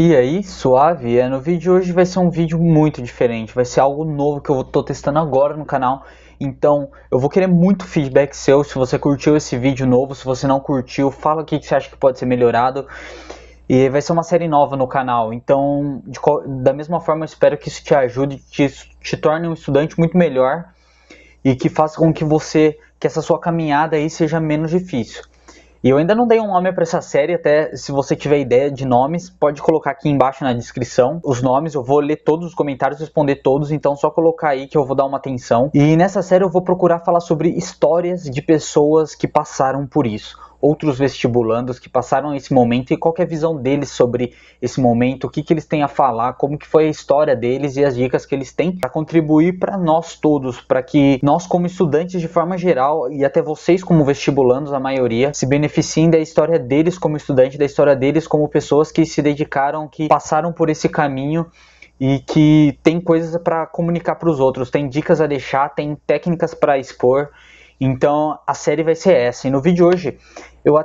E aí, suave? No vídeo de hoje vai ser um vídeo muito diferente, vai ser algo novo que eu tô testando agora no canal. Então, eu vou querer muito feedback seu, se você curtiu esse vídeo novo, se você não curtiu, fala o que você acha que pode ser melhorado. E vai ser uma série nova no canal, então da mesma forma eu espero que isso te ajude, te torne um estudante muito melhor e que faça com que essa sua caminhada aí seja menos difícil. E eu ainda não dei um nome para essa série, até se você tiver ideia de nomes, pode colocar aqui embaixo na descrição os nomes, eu vou ler todos os comentários, responder todos, então só colocar aí que eu vou dar uma atenção. E nessa série eu vou procurar falar sobre histórias de pessoas que passaram por isso, outros vestibulandos que passaram esse momento e qual que é a visão deles sobre esse momento, o que eles têm a falar, como que foi a história deles e as dicas que eles têm para contribuir para nós todos, para que nós como estudantes de forma geral e até vocês como vestibulandos, a maioria, se beneficiem da história deles como estudante, da história deles como pessoas que se dedicaram, que passaram por esse caminho e que tem coisas para comunicar para os outros, tem dicas a deixar, tem técnicas para expor. Então a série vai ser essa. E no vídeo de hoje eu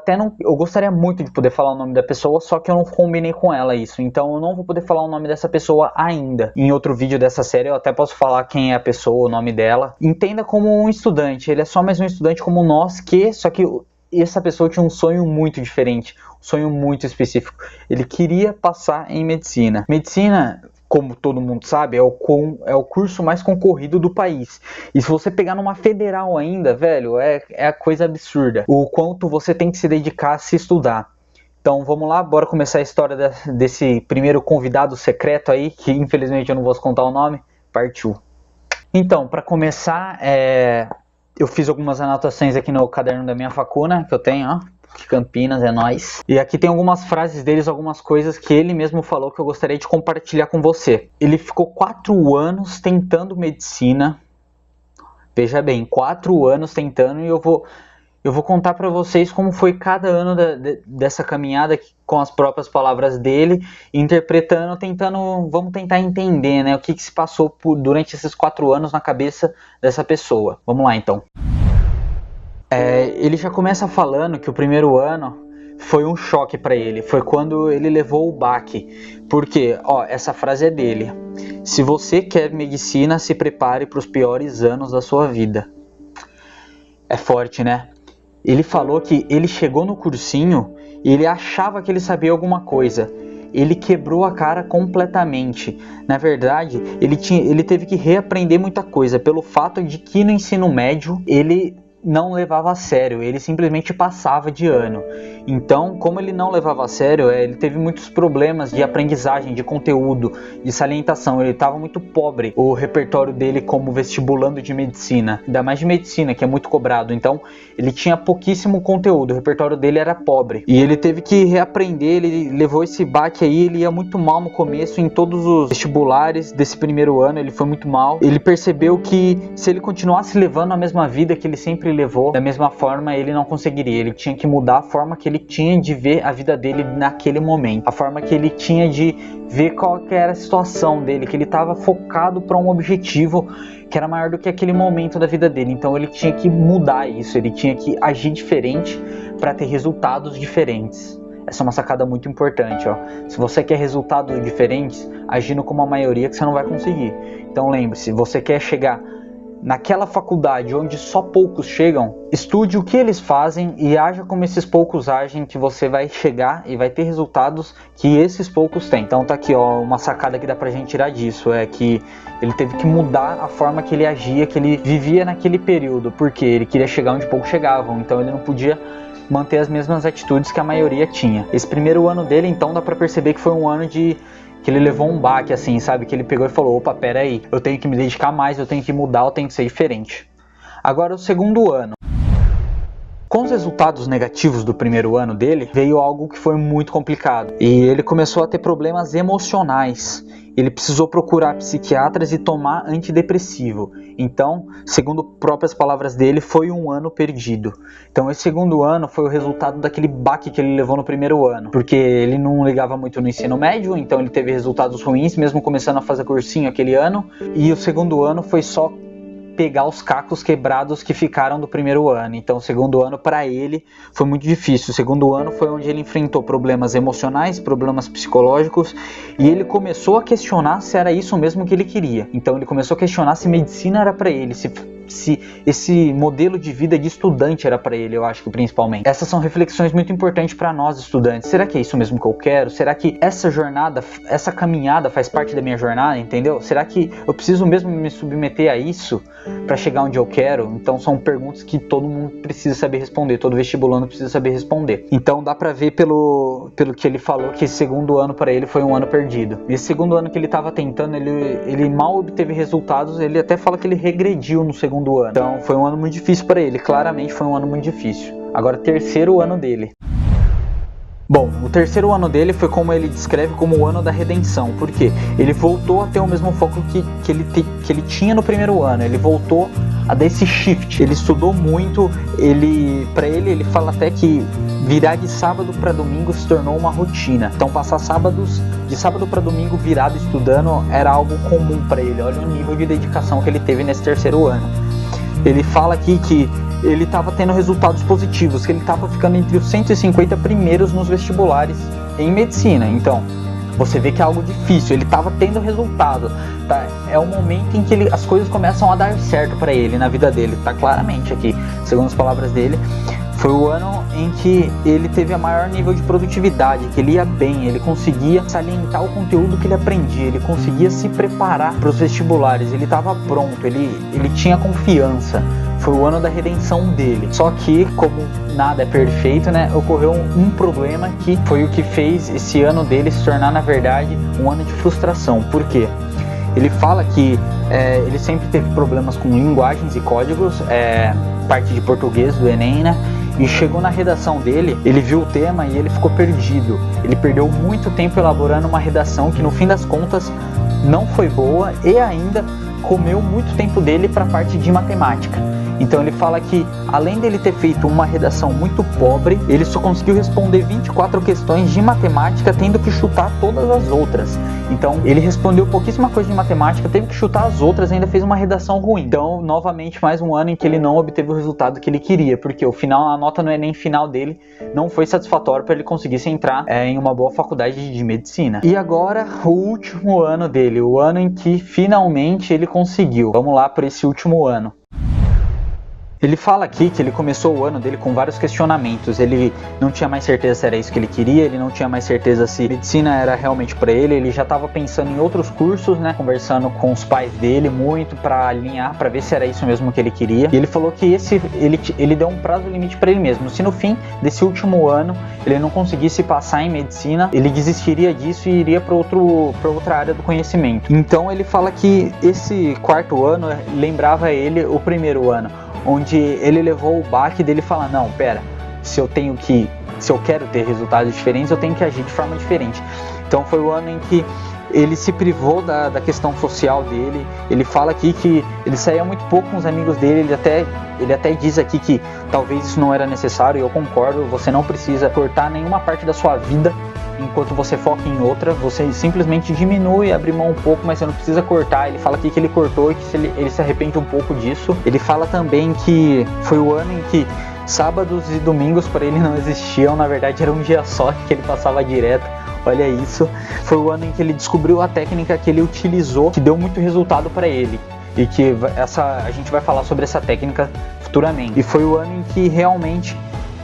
gostaria muito de poder falar o nome da pessoa, só que eu não combinei com ela isso. Então eu não vou poder falar o nome dessa pessoa ainda. Em outro vídeo dessa série eu até posso falar quem é a pessoa, o nome dela. Entenda como um estudante. Ele é só mais um estudante como nós, só que essa pessoa tinha um sonho muito diferente, um sonho muito específico. Ele queria passar em medicina. Medicina, como todo mundo sabe, é o curso mais concorrido do país. E se você pegar numa federal ainda, velho, é a coisa absurda. O quanto você tem que se dedicar a se estudar. Então vamos lá, bora começar a história desse primeiro convidado secreto aí, que infelizmente eu não vou contar o nome. Partiu. Então, para começar, eu fiz algumas anotações aqui no caderno da minha facuna, que eu tenho, ó. Campinas, é nóis. E aqui tem algumas frases deles, algumas coisas que ele mesmo falou que eu gostaria de compartilhar com você. Ele ficou 4 anos tentando medicina. Veja bem, 4 anos tentando, e eu vou contar para vocês como foi cada ano dessa caminhada com as próprias palavras dele, interpretando, vamos tentar entender, né, o que se passou durante esses 4 anos na cabeça dessa pessoa. Vamos lá então. Ele já começa falando que o primeiro ano foi um choque para ele, foi quando ele levou o baque, porque, essa frase é dele: se você quer medicina, se prepare para os piores anos da sua vida. É forte, né? Ele falou que ele chegou no cursinho e ele achava que ele sabia alguma coisa. Ele quebrou a cara completamente. Na verdade, ele teve que reaprender muita coisa, pelo fato de que no ensino médio ele não levava a sério, ele simplesmente passava de ano. Então, como ele não levava a sério, ele teve muitos problemas de aprendizagem, de conteúdo, de salientação. Ele estava muito pobre, o repertório dele como vestibulando de medicina, ainda mais de medicina, que é muito cobrado. Então, ele tinha pouquíssimo conteúdo, o repertório dele era pobre. E ele teve que reaprender, ele levou esse baque aí, ele ia muito mal no começo, em todos os vestibulares desse primeiro ano, ele foi muito mal. Ele percebeu que se ele continuasse levando a mesma vida que ele sempre levou, da mesma forma ele não conseguiria. Ele tinha que mudar a forma que ele tinha de ver a vida dele naquele momento, a forma que ele tinha de ver qual que era a situação dele, que ele estava focado para um objetivo que era maior do que aquele momento da vida dele. Então ele tinha que mudar isso, ele tinha que agir diferente para ter resultados diferentes. Essa é uma sacada muito importante, ó. Se você quer resultados diferentes, agindo como a maioria, que você não vai conseguir. Então lembre-se, você quer chegar naquela faculdade onde só poucos chegam, estude o que eles fazem e haja como esses poucos agem, que você vai chegar e vai ter resultados que esses poucos têm. Então tá aqui, ó, uma sacada que dá pra gente tirar disso, é que ele teve que mudar a forma que ele agia, que ele vivia naquele período, porque ele queria chegar onde poucos chegavam, então ele não podia manter as mesmas atitudes que a maioria tinha. Esse primeiro ano dele, então, dá pra perceber que foi um ano que ele levou um baque, assim, sabe? Que ele pegou e falou: opa, pera aí, eu tenho que me dedicar mais, eu tenho que mudar, eu tenho que ser diferente. Agora, o segundo ano. Com os resultados negativos do primeiro ano dele, veio algo que foi muito complicado. E ele começou a ter problemas emocionais. Ele precisou procurar psiquiatras e tomar antidepressivo. Então, segundo próprias palavras dele, foi um ano perdido. Então esse segundo ano foi o resultado daquele baque que ele levou no primeiro ano. Porque ele não ligava muito no ensino médio, então ele teve resultados ruins, mesmo começando a fazer cursinho aquele ano. E o segundo ano foi só pegar os cacos quebrados que ficaram do primeiro ano. Então o segundo ano para ele foi muito difícil. O segundo ano foi onde ele enfrentou problemas emocionais, problemas psicológicos, e ele começou a questionar se era isso mesmo que ele queria. Então ele começou a questionar se medicina era para ele, se esse modelo de vida de estudante era para ele, eu acho que principalmente. Essas são reflexões muito importantes para nós estudantes. Será que é isso mesmo que eu quero? Será que essa jornada, essa caminhada faz parte da minha jornada, entendeu? Será que eu preciso mesmo me submeter a isso para chegar onde eu quero? Então são perguntas que todo mundo precisa saber responder, todo vestibulando precisa saber responder. Então dá para ver pelo que ele falou que esse segundo ano para ele foi um ano perdido. Esse segundo ano que ele estava tentando, ele mal obteve resultados, ele até fala que ele regrediu no segundo ano. Então foi um ano muito difícil para ele, claramente foi um ano muito difícil. Agora, terceiro ano dele. Bom, o terceiro ano dele foi como ele descreve como o ano da redenção. Por quê? Ele voltou a ter o mesmo foco que ele tinha no primeiro ano. Ele voltou a dar esse shift. Ele estudou muito. Para ele fala até que virar de sábado para domingo se tornou uma rotina. Então passar de sábado para domingo virado estudando era algo comum para ele. Olha o nível de dedicação que ele teve nesse terceiro ano. Ele fala aqui que ele estava tendo resultados positivos, que ele estava ficando entre os 150 primeiros nos vestibulares em medicina. Então, você vê que é algo difícil, ele estava tendo resultado, tá? É o momento em que as coisas começam a dar certo para ele na vida dele, tá claramente aqui, segundo as palavras dele. Foi o ano em que ele teve a maior nível de produtividade, que ele ia bem, ele conseguia salientar o conteúdo que ele aprendia, ele conseguia se preparar para os vestibulares, ele estava pronto, ele tinha confiança. Foi o ano da redenção dele. Só que, como nada é perfeito, né, ocorreu um problema que foi o que fez esse ano dele se tornar, na verdade, um ano de frustração. Por quê? Ele fala que ele sempre teve problemas com linguagens e códigos, parte de português do Enem, né? E chegou na redação dele, ele viu o tema e ele ficou perdido. Ele perdeu muito tempo elaborando uma redação que, no fim das contas, não foi boa e ainda comeu muito tempo dele para a parte de matemática. Então ele fala que, além dele ter feito uma redação muito pobre, ele só conseguiu responder 24 questões de matemática, tendo que chutar todas as outras. Então ele respondeu pouquíssima coisa de matemática, teve que chutar as outras e ainda fez uma redação ruim. Então, novamente, mais um ano em que ele não obteve o resultado que ele queria, porque a nota no Enem final dele não foi satisfatória para ele conseguir se entrar em uma boa faculdade de medicina. E agora, o último ano dele, o ano em que finalmente ele conseguiu. Vamos lá para esse último ano. Ele fala aqui que ele começou o ano dele com vários questionamentos. Ele não tinha mais certeza se era isso que ele queria, ele não tinha mais certeza se medicina era realmente para ele já estava pensando em outros cursos, né? Conversando com os pais dele muito para alinhar, para ver se era isso mesmo que ele queria. E ele falou que ele deu um prazo limite para ele mesmo. Se no fim desse último ano ele não conseguisse passar em medicina, ele desistiria disso e iria para outra área do conhecimento. Então ele fala que esse quarto ano lembrava ele o primeiro ano, onde ele levou o baque dele falar, não, pera, se eu quero ter resultados diferentes, eu tenho que agir de forma diferente. Então foi o ano em que ele se privou da questão social dele. Ele fala aqui que ele saía muito pouco com os amigos dele, ele até diz aqui que talvez isso não era necessário, e eu concordo, você não precisa cortar nenhuma parte da sua vida enquanto você foca em outra, você simplesmente diminui, abre mão um pouco, mas você não precisa cortar. Ele fala aqui que ele cortou e que ele se arrepende um pouco disso. Ele fala também que foi o ano em que sábados e domingos para ele não existiam, na verdade era um dia só que ele passava direto. Olha isso. Foi o ano em que ele descobriu a técnica que ele utilizou, que deu muito resultado para ele, e que a gente vai falar sobre essa técnica futuramente. E foi o ano em que realmente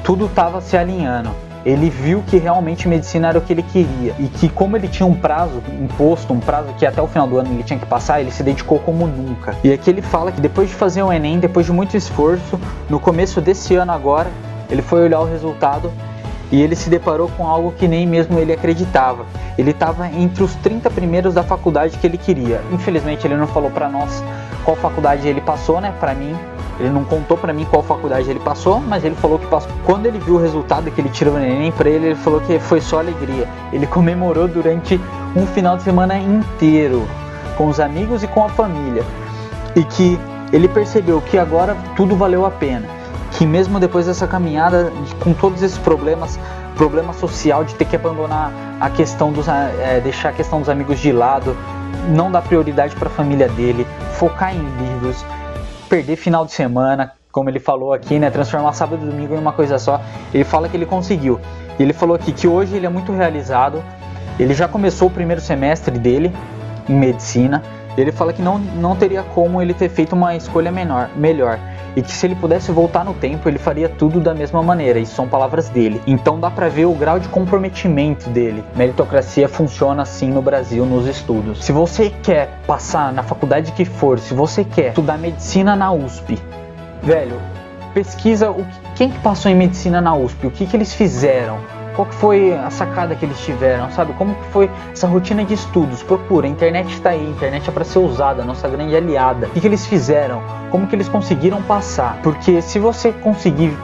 tudo estava se alinhando. Ele viu que realmente medicina era o que ele queria, e que, como ele tinha um prazo imposto, um prazo que até o final do ano ele tinha que passar, ele se dedicou como nunca. E aqui ele fala que depois de fazer o Enem, depois de muito esforço, no começo desse ano agora, ele foi olhar o resultado e ele se deparou com algo que nem mesmo ele acreditava. Ele estava entre os 30 primeiros da faculdade que ele queria. Infelizmente ele não falou para nós qual faculdade ele passou, né, para mim. Ele não contou pra mim qual faculdade ele passou, mas ele falou que passou. Quando ele viu o resultado que ele tirou no Enem, pra ele falou que foi só alegria. Ele comemorou durante um final de semana inteiro, com os amigos e com a família. E que ele percebeu que agora tudo valeu a pena. Que mesmo depois dessa caminhada, com todos esses problema social de ter que abandonar a questão deixar a questão dos amigos de lado, não dar prioridade pra família dele, focar em livros, perder final de semana, como ele falou aqui, né, transformar sábado e domingo em uma coisa só. Ele fala que ele conseguiu. Ele falou aqui que hoje ele é muito realizado. Ele já começou o primeiro semestre dele em medicina. Ele fala que não teria como ele ter feito uma escolha melhor. E que se ele pudesse voltar no tempo, ele faria tudo da mesma maneira. Isso são palavras dele. Então dá pra ver o grau de comprometimento dele. Meritocracia funciona assim no Brasil, nos estudos. Se você quer passar na faculdade que for, se você quer estudar medicina na USP, velho, pesquisa quem que passou em medicina na USP, o que eles fizeram. Qual que foi a sacada que eles tiveram, sabe? Como que foi essa rotina de estudos? Procura, a internet está aí, a internet é para ser usada, nossa grande aliada. O que eles fizeram? Como que eles conseguiram passar? Porque se você conseguir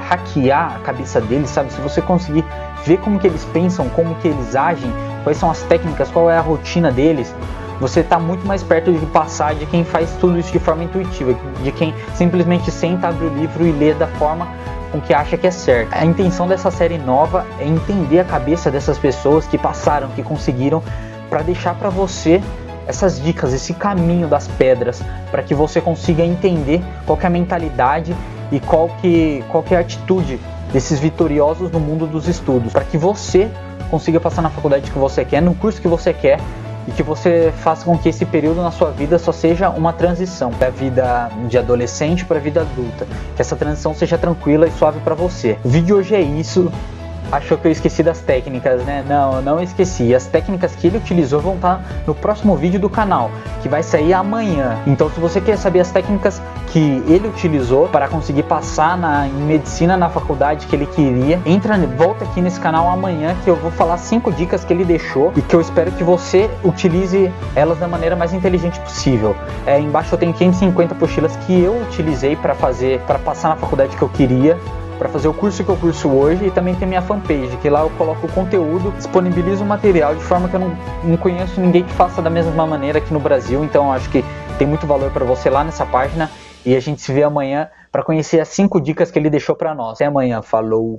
hackear a cabeça deles, sabe? Se você conseguir ver como que eles pensam, como que eles agem, quais são as técnicas, qual é a rotina deles, você está muito mais perto de passar de quem faz tudo isso de forma intuitiva, de quem simplesmente senta, abre o livro e lê da forma com que acha que é certo. A intenção dessa série nova é entender a cabeça dessas pessoas que passaram, que conseguiram, para deixar para você essas dicas, esse caminho das pedras, para que você consiga entender qual que é a mentalidade e qual que é a atitude desses vitoriosos no mundo dos estudos, para que você consiga passar na faculdade que você quer, no curso que você quer, e que você faça com que esse período na sua vida só seja uma transição da vida de adolescente para a vida adulta, que essa transição seja tranquila e suave para você. O vídeo hoje é isso. Achou que eu esqueci das técnicas, né? Não esqueci. As técnicas que ele utilizou vão estar no próximo vídeo do canal, que vai sair amanhã. Então, se você quer saber as técnicas que ele utilizou para conseguir passar em medicina na faculdade que ele queria, volta aqui nesse canal amanhã, que eu vou falar 5 dicas que ele deixou e que eu espero que você utilize elas da maneira mais inteligente possível. Embaixo eu tenho 550 apostilas que eu utilizei para passar na faculdade que eu queria, para fazer o curso que eu curso hoje, e também tem minha fanpage, que lá eu coloco o conteúdo, disponibilizo o material de forma que eu não conheço ninguém que faça da mesma maneira aqui no Brasil, então eu acho que tem muito valor para você lá nessa página, e a gente se vê amanhã para conhecer as 5 dicas que ele deixou para nós. Até amanhã, falou!